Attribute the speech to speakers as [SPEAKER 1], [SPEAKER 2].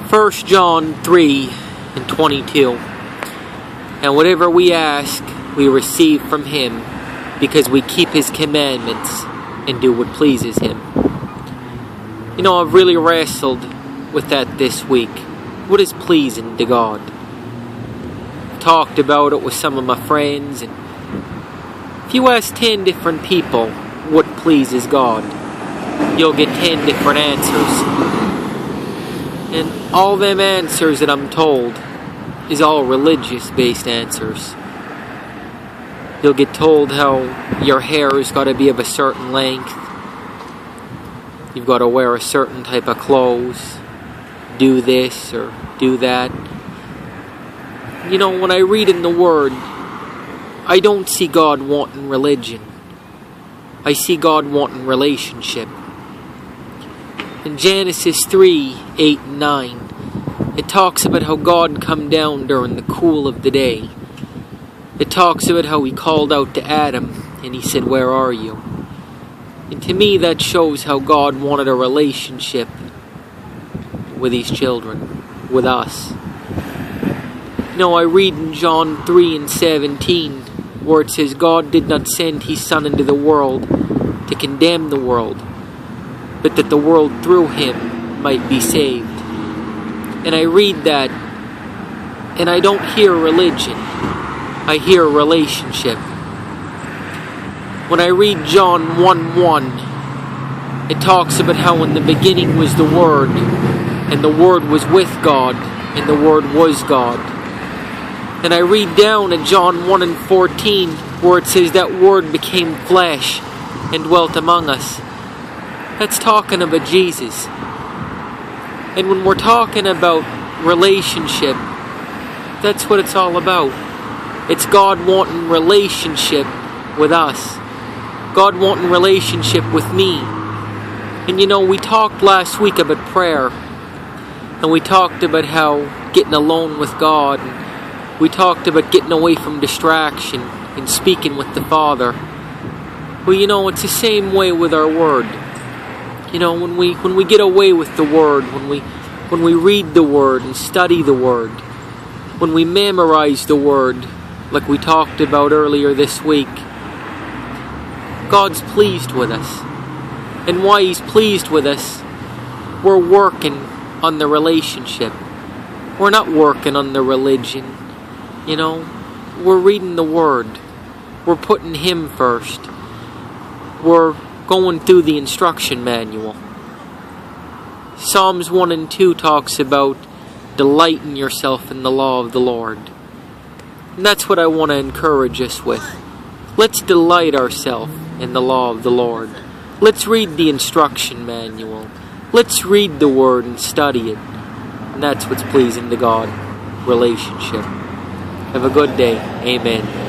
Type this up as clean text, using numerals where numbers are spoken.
[SPEAKER 1] 1 John 3 and 22. And whatever we ask, we receive from Him, because we keep His commandments and do what pleases Him. You know, I've really wrestled with that this week. What is pleasing to God? I've talked about it with some of my friends, and if you ask 10 different people what pleases God, you'll get 10 different answers. And all them answers that I'm told is all religious-based answers. You'll get told how your hair has got to be of a certain length. You've got to wear a certain type of clothes. Do this or do that. You know, when I read in the Word, I don't see God wanting religion. I see God wanting relationship. In Genesis 3, 8 and 9, it talks about how God come down during the cool of the day. It talks about how He called out to Adam and He said, "Where are you?" And to me that shows how God wanted a relationship with His children, with us. You know, I read in John 3 and 17 where it says, "God did not send His Son into the world to condemn the world, but that the world through Him might be saved." And I read that, and I don't hear religion. I hear relationship. When I read John 1:1, it talks about how in the beginning was the Word, and the Word was with God, and the Word was God. And I read down in John 1 and 14, where it says that Word became flesh and dwelt among us. That's talking about Jesus. And when we're talking about relationship, that's what it's all about. It's God wanting relationship with us. God wanting relationship with me. And you know, we talked last week about prayer. And we talked about how getting alone with God. And we talked about getting away from distraction and speaking with the Father. Well, you know, it's the same way with our Word. You know, when we get away with the Word, when we read the Word and study the Word, when we memorize the Word, like we talked about earlier this week, God's pleased with us. And why He's pleased with us, we're working on the relationship. We're not working on the religion. You know, we're reading the Word. We're putting Him first. We're going through the instruction manual. Psalms 1 and 2 talks about delighting yourself in the law of the Lord. And that's what I want to encourage us with. Let's delight ourselves in the law of the Lord. Let's read the instruction manual. Let's read the Word and study it. And that's what's pleasing to God. Relationship. Have a good day. Amen.